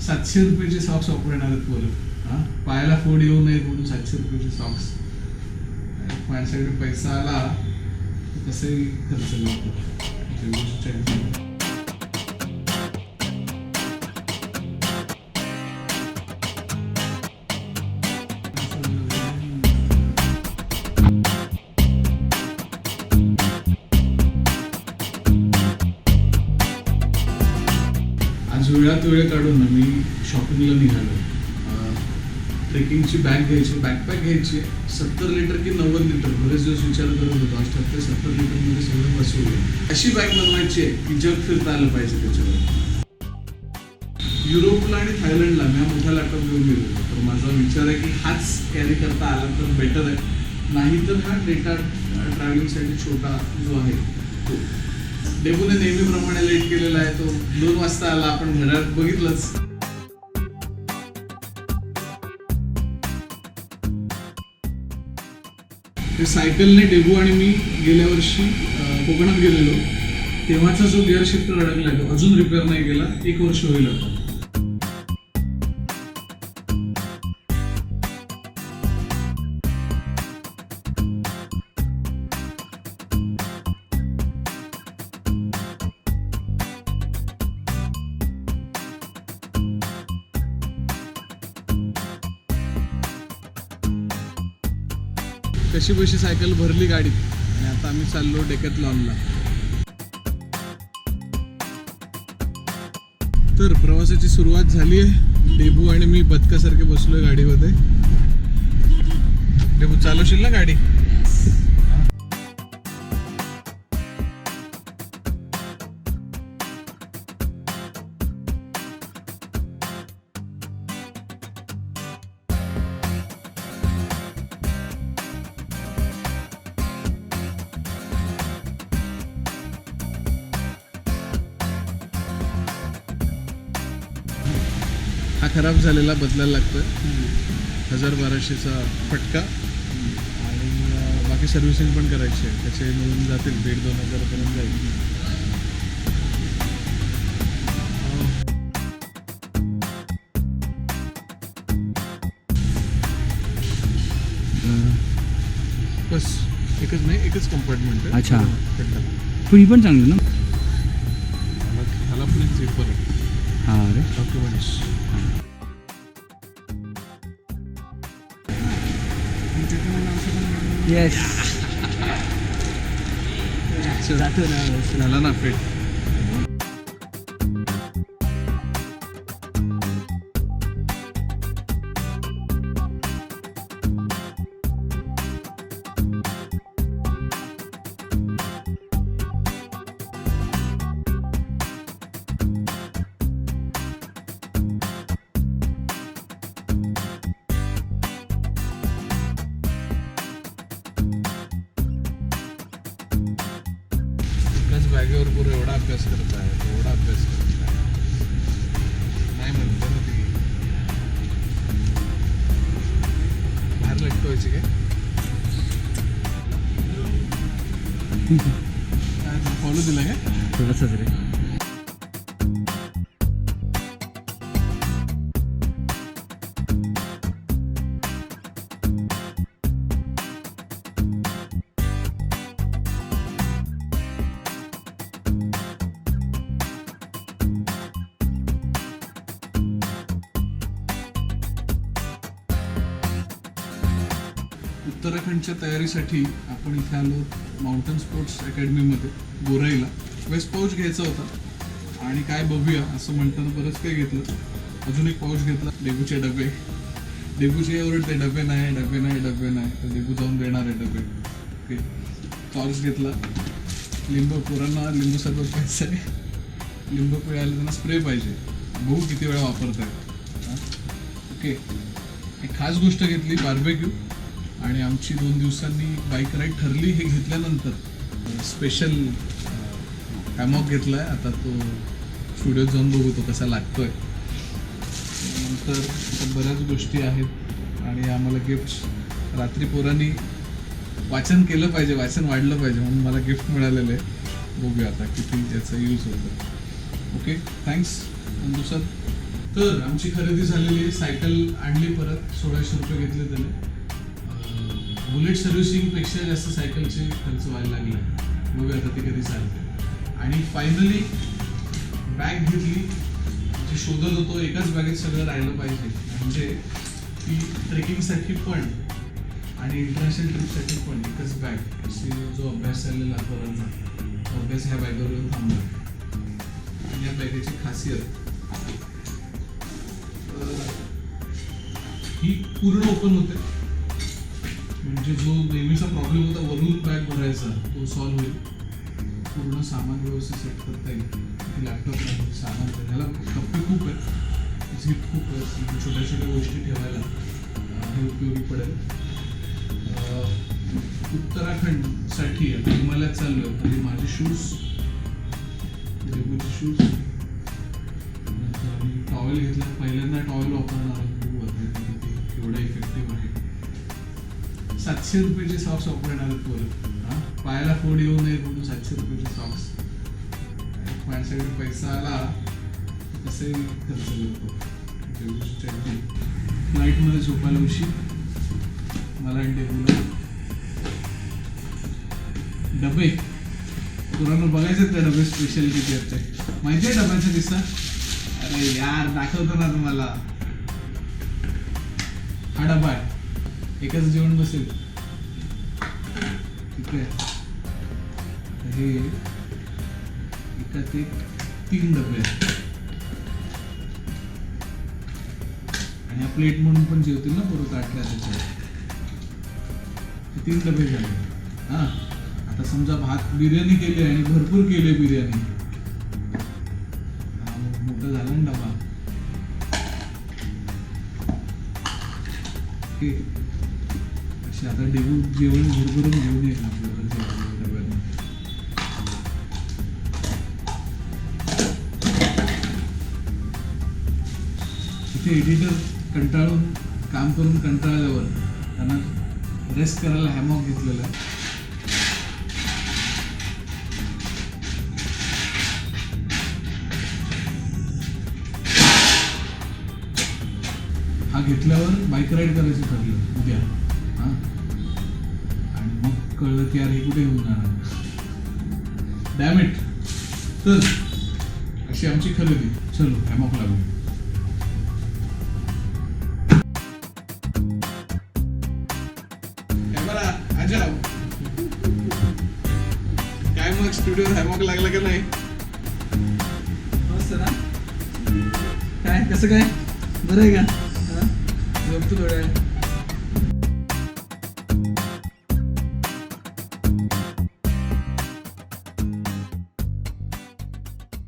700 रुपयाचे सॉक्स वापरणार आहेत पोरं. पायाला फोड येऊ नये म्हणून 700 रुपयाचे सॉक्स. माझ्याकडे पैसा आला कसंही खर्च करतो. आज वेळात वेळ काढून ना मी शॉपिंगला निघालो. ट्रेकिंगची बॅग घ्यायची, बॅकपॅक घ्यायची. 70 लिटर की 90 लिटर बरेच दिवस विचार करत होतो. आज 70 लिटरमध्ये सगळं बसवलं. अशी बॅग बनवायची आहे की जग फिरता आलं पाहिजे त्याच्यावर. युरोपला आणि थायलंडला मी मोठा लॅपटॉप घेऊन गेलो. तर माझा विचार आहे की हाच कॅरी करता आला तर बेटर आहे. नाहीतर हा डेटा ट्रॅव्हलिंगसाठी छोटा जो आहे तो. डेबूने नेहमीप्रमाणे लेट केलेला आहे. तो 2 वाजता आला. आपण घरात बघितलंच. ते सायकलने डेबू आणि मी गेल्या वर्षी कोकणात गेलेलो. तेव्हाचा जो गिअर शिफ्टर अडकलाय तो अजून रिपेअर नाही केला. 1 वर्ष होईल आता. कशी बशी सायकल भरली गाडीत आणि आता आम्ही चाललो डेकॅथलॉनला. तर प्रवासाची सुरुवात झाली आहे. डेबू आणि मी बदकासारखे बसलोय गाडीमध्ये. डेबू चालवशील ना गाडी? हा खराब झालेला बदलायला लागतोय. 1000-1200चा फटका आणि बाकी सर्व्हिसिंग पण करायची आहे. त्याचे मिळून जातील 1,500-2,000 पर्यंत जाईल. बस एकच नाही, एकच कंपार्टमेंट आहे. अच्छा, पण ही पण चांगली ना. ह्याला पण एक झिपर आहे. हां रे, डॉक्युमेंट्स. येस. झाला ना फिट. बॅगेवर पुरं एवढा अभ्यास करत आहे, एवढा अभ्यास करत आहे. नाही म्हणतो ना ती बाहेर लटकवायची काय? फॉलो दिला काय थोडंसंच रे. उत्तराखंडच्या तयारीसाठी आपण इथे आलो माउंटन स्पोर्ट्स अकॅडमीमध्ये गोराईला. वेस्ट पाऊच घ्यायचा होता आणि काय बघूया असं म्हणताना बरंच काही घेतलं. अजून एक पाऊच घेतला. डेबूचे डबे. डेबूचे ओरडते डबे नाही, डबे नाही, डबे नाही. तर डेबू जाऊन देणार आहे डबे. ओके. टॉर्च घेतला. लिंबू, पोरांना लिंबू सरबत प्यायचं आहे. लिंबू पिळायला त्यांना स्प्रे पाहिजे. बघू किती वेळा वापरताय. ओके. एक खास गोष्ट घेतली, बार्बेक्यू. आणि आमची 2 दिवसांनी बाईक राईड ठरली. हे घेतल्यानंतर स्पेशल हॅमॉक घेतला आहे. आता तो स्टुडिओत जाऊन बघू तो कसा लागतोय. नंतर बऱ्याच गोष्टी आहेत आणि आम्हाला गिफ्ट. रात्री पोरांनी वाचन केलं पाहिजे, वाचन वाढलं पाहिजे म्हणून मला गिफ्ट मिळालेलं आहे. बघूया आता किती त्याचा यूज होतो. Okay, thanks Nandu sir. तर आमची खरेदी झालेली आहे. सायकल आणली परत, 1600 रुपये घेतले त्याने. बुलेट सर्व्हिसिंगपेक्षा जास्त सायकलचे खर्च व्हायला लागले. बघूया आता ती कधी चालते. आणि फायनली बॅग घेतली. जे शोधत होतो एकाच बॅगेत सगळं राहिलं पाहिजे, म्हणजे ती ट्रेकिंगसाठी पण आणि इंटरनॅशनल ट्रिपसाठी पण एकच बॅग. असे जो अभ्यास चाललेला पोरांचा, तो अभ्यास ह्या बॅगवर येऊन थांबला. आणि या बॅगेची खासियत ही पूर्ण ओपन होते, म्हणजे जो नेहमीचा प्रॉब्लेम होता वरून बॅग भरायचा तो सॉल्व्ह होईल. पूर्ण सामान व्यवस्थित सेट करता येईल. लॅपटॉप नाही, सामान त्याला कप्पे खूप आहेत, झीप खूप आहे, छोट्या छोट्या गोष्टी ठेवायला हे उपयोगी पडेल. उत्तराखंडसाठी आता हिमालयात चाललो आहे, तरी माझे शूज, रेगूचे शूज, आणि टॉवेल घेतला. पहिल्यांदा टॉवेल वापरणार आहे. एवढा इफेक्टिव्ह आहे. 700 रुपयाचे सॉक्स वापरणार आहेत पोरं. पायाला फोड येऊ नये म्हणून 700 रुपयाचे सॉक्स. माझ्याकडे पैसा आला तसे खर्च करतो. फ्लाईटमध्ये झोपायला उशीर मला आणि डेबूला. डबे पुरानं बघायचे त्या डबे स्पेशल किती असते माहिती आहे डब्याचा किस्सा? अरे यार दाखवतो ना तुम्हाला. हा डबा आहे, एकच जेवण बसेल. ठीक आहे, हे एकात एक 3 डबे आहेत. आणि प्लेट म्हणून पण जेवतील ना बरोबर ताटल्या त्याच्यावर. 3 डबे झाले. हा, आता समजा भात बिर्याणी केली आणि भरपूर केली बिर्याणी, मोठं झालं ना डबा. असे आता डेबू जेवण भरभरून घेऊन येईल आपल्याला डब्यात. इथे एडिटर कंटाळून काम करून कंटाळल्यावर त्यांना रेस्ट करायला हॅमॉक घेतलेला आहे. हा घेतल्यावर बाईक राईड करायचं ठरलं उद्या. हां, आणि मग कळलं की यार हे कुठे घेऊन जाणार, डॅम इट. तर अशी आमची खरेदी. चलो हॅमॉक लागू. काय मग स्टुडिओत हॅमॉक लागला का नाही? मस्त ना. काय कसं काय, बरं आहे का? झोपतो थोड्या वेळ.